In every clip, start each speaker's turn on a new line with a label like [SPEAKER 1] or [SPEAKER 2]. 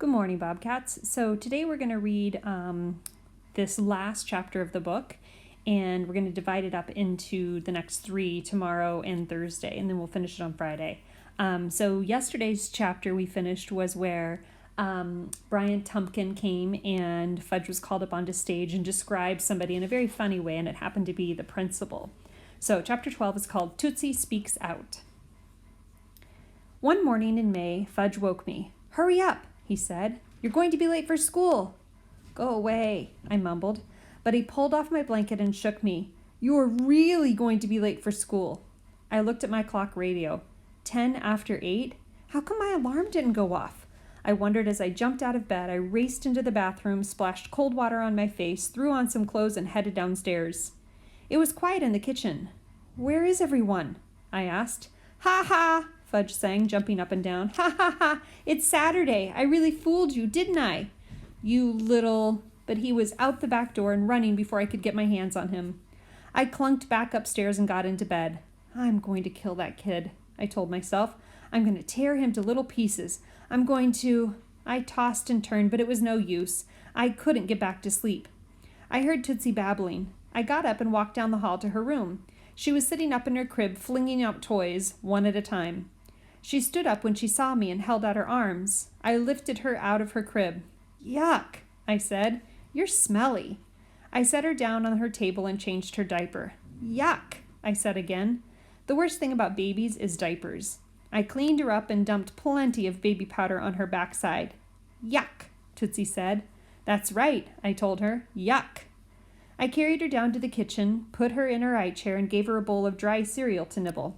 [SPEAKER 1] Good morning, Bobcats. So today we're going to read this last chapter of the book, and we're going to divide it up into the next three tomorrow and Thursday, and then we'll finish it on Friday. So yesterday's chapter we finished was where Brian Tumpkin came and Fudge was called up onto stage and described somebody in a very funny way, and it happened to be the principal. So chapter 12 is called Tootsie Speaks Out. One morning in May, Fudge woke me. "Hurry up," he said. "You're going to be late for school." "Go away," I mumbled, but he pulled off my blanket and shook me. "You're really going to be late for school." I looked at my clock radio. 10 after 8? How come my alarm didn't go off? I wondered as I jumped out of bed. I raced into the bathroom, splashed cold water on my face, threw on some clothes, and headed downstairs. It was quiet in the kitchen. "Where is everyone?" I asked. "Ha ha!" Fudge sang, jumping up and down. "Ha ha ha! It's Saturday. I really fooled you, didn't I?" "You little..." But he was out the back door and running before I could get my hands on him. I clunked back upstairs and got into bed. "I'm going to kill that kid," I told myself. "I'm going to tear him to little pieces. I'm going to..." I tossed and turned, but it was no use. I couldn't get back to sleep. I heard Tootsie babbling. I got up and walked down the hall to her room. She was sitting up in her crib, flinging out toys, one at a time. She stood up when she saw me and held out her arms. I lifted her out of her crib. "Yuck," I said. "You're smelly." I set her down on her table and changed her diaper. "Yuck," I said again. The worst thing about babies is diapers. I cleaned her up and dumped plenty of baby powder on her backside. "Yuck," Tootsie said. "That's right," I told her. "Yuck." I carried her down to the kitchen, put her in her eye chair, and gave her a bowl of dry cereal to nibble.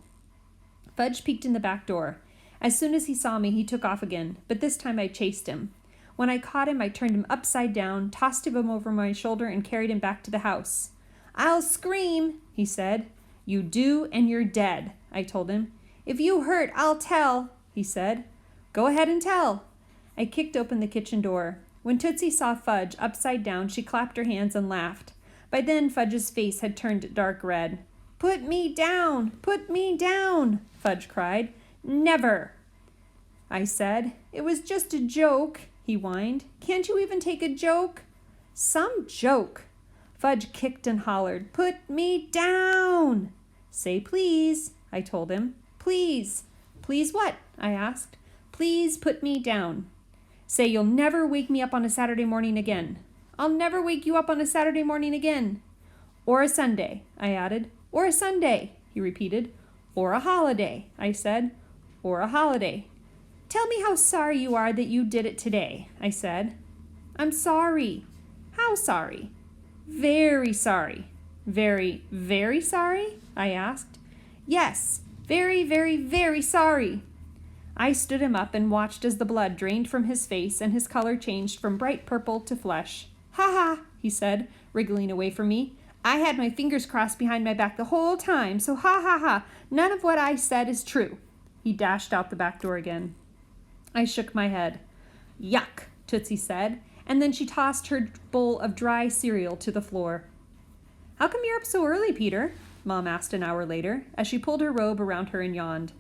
[SPEAKER 1] Fudge peeked in the back door. As soon as he saw me, he took off again, but this time I chased him. When I caught him, I turned him upside down, tossed him over my shoulder, and carried him back to the house. "I'll scream," he said. "You do, and you're dead," I told him. "If you hurt, I'll tell," he said. "Go ahead and tell." I kicked open the kitchen door. When Tootsie saw Fudge upside down, she clapped her hands and laughed. By then, Fudge's face had turned dark red. "Put me down! Put me down!" Fudge cried. "Never!" I said. "It was just a joke," he whined. "Can't you even take a joke?" "Some joke!" Fudge kicked and hollered. "Put me down!" "Say please," I told him. "Please." "Please what?" I asked. "Please put me down." "Say you'll never wake me up on a Saturday morning again." "I'll never wake you up on a Saturday morning again." "Or a Sunday," I added. "Or a Sunday," he repeated. "Or a holiday," I said. "Or a holiday." "Tell me how sorry you are that you did it today," I said. "I'm sorry." "How sorry?" "Very sorry." "Very, very sorry?" I asked. "Yes, very, very, very sorry." I stood him up and watched as the blood drained from his face and his color changed from bright purple to flesh. "Ha ha," he said, wriggling away from me. "I had my fingers crossed behind my back the whole time, so ha ha ha, none of what I said is true." He dashed out the back door again. I shook my head. "Yuck," Tootsie said, and then she tossed her bowl of dry cereal to the floor. "How come you're up so early, Peter?" Mom asked an hour later, as she pulled her robe around her and yawned.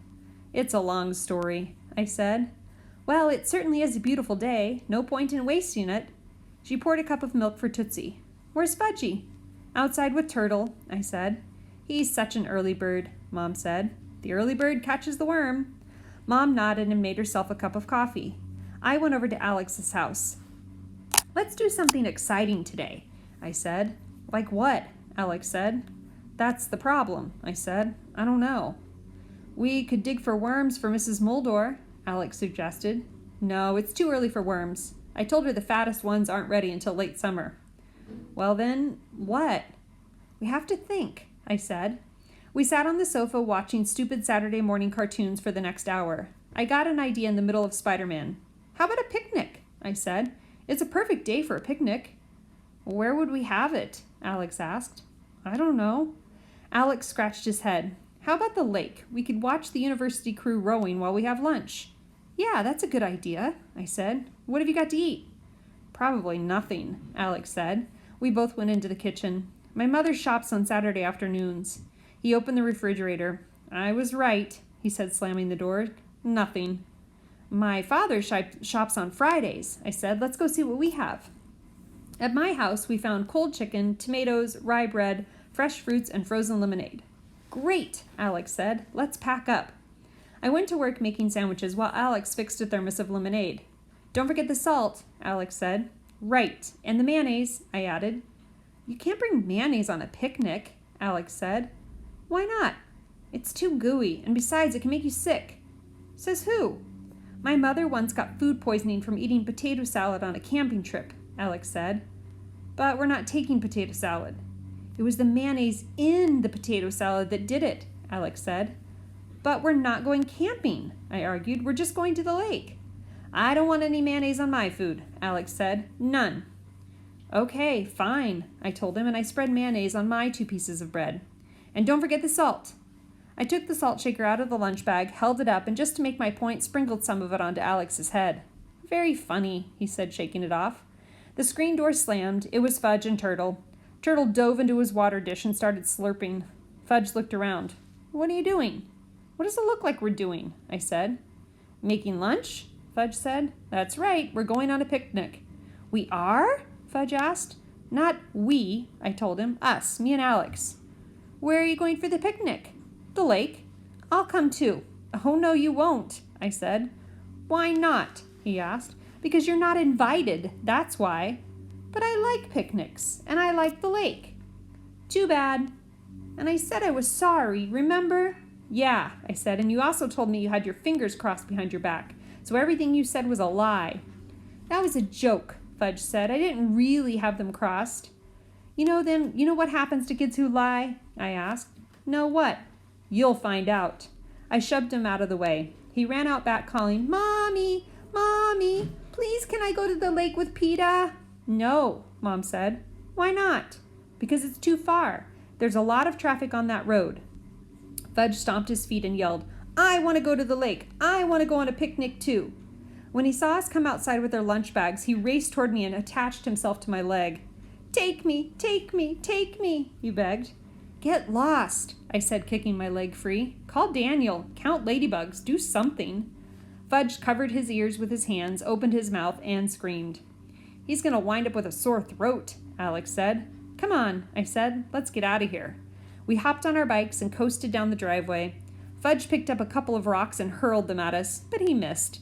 [SPEAKER 1] "It's a long story," I said. "Well, it certainly is a beautiful day. No point in wasting it." She poured a cup of milk for Tootsie. "Where's Fudgy?" "Outside with Turtle," I said. "He's such an early bird," Mom said. "The early bird catches the worm." Mom nodded and made herself a cup of coffee. I went over to Alex's house. "Let's do something exciting today," I said. "Like what?" Alex said. "That's the problem," I said. "I don't know." "We could dig for worms for Mrs. Mulder," Alex suggested. "No, it's too early for worms. I told her the fattest ones aren't ready until late summer." "Well then, what?" "We have to think," I said. We sat on the sofa watching stupid Saturday morning cartoons for the next hour. I got an idea in the middle of Spider-Man. "How about a picnic?" I said. "It's a perfect day for a picnic." "Where would we have it?" Alex asked. "I don't know." Alex scratched his head. "How about the lake? We could watch the university crew rowing while we have lunch." "Yeah, that's a good idea," I said. "What have you got to eat?" "Probably nothing," Alex said. We both went into the kitchen. "My mother shops on Saturday afternoons." He opened the refrigerator. "I was right," he said, slamming the door. "Nothing." My father shops on Fridays, I said. Let's go see what we have. At my house, we found cold chicken, tomatoes, rye bread, fresh fruits, and frozen lemonade. Great, Alex said. Let's pack up. I went to work making sandwiches while Alex fixed a thermos of lemonade. Don't forget the salt, Alex said. Right, and the mayonnaise, I added. You can't bring mayonnaise on a picnic, Alex said. Why not? It's too gooey, and besides, it can make you sick. Says who? My mother once got food poisoning from eating potato salad on a camping trip, Alex said. But we're not taking potato salad. It was the mayonnaise in the potato salad that did it, Alex said. But we're not going camping, I argued. We're just going to the lake. I don't want any mayonnaise on my food, Alex said. None. Okay, fine, I told him, and I spread mayonnaise on my 2 pieces of bread. And don't forget the salt. I took the salt shaker out of the lunch bag, held it up, and just to make my point, sprinkled some of it onto Alex's head. Very funny, he said, shaking it off. The screen door slammed. It was Fudge and Turtle. Turtle dove into his water dish and started slurping. Fudge looked around. What are you doing? What does it look like we're doing? I said. Making lunch? Fudge said. That's right, we're going on a picnic. We are? Fudge asked. Not we, I told him. Us, me and Alex. Where are you going for the picnic? The lake. I'll come too. Oh, no, you won't, I said. Why not? He asked. Because you're not invited, that's why. But I like picnics, and I like the lake. Too bad. And I said I was sorry, remember? Yeah, I said, and you also told me you had your fingers crossed behind your back, so everything you said was a lie. That was a joke, Fudge said. I didn't really have them crossed. You know what happens to kids who lie? I asked. No, what? You'll find out. I shoved him out of the way. He ran out back calling, Mommy, Mommy, please can I go to the lake with PETA? No, Mom said. Why not? Because it's too far. There's a lot of traffic on that road. Fudge stomped his feet and yelled, I want to go to the lake. I want to go on a picnic too. When he saw us come outside with our lunch bags, he raced toward me and attached himself to my leg. Take me, take me, take me, he begged. Get lost, I said, kicking my leg free. Call Daniel, count ladybugs, do something. Fudge covered his ears with his hands, opened his mouth, and screamed. He's going to wind up with a sore throat, Alex said. Come on, I said. Let's get out of here. We hopped on our bikes and coasted down the driveway. Fudge picked up a couple of rocks and hurled them at us, but he missed.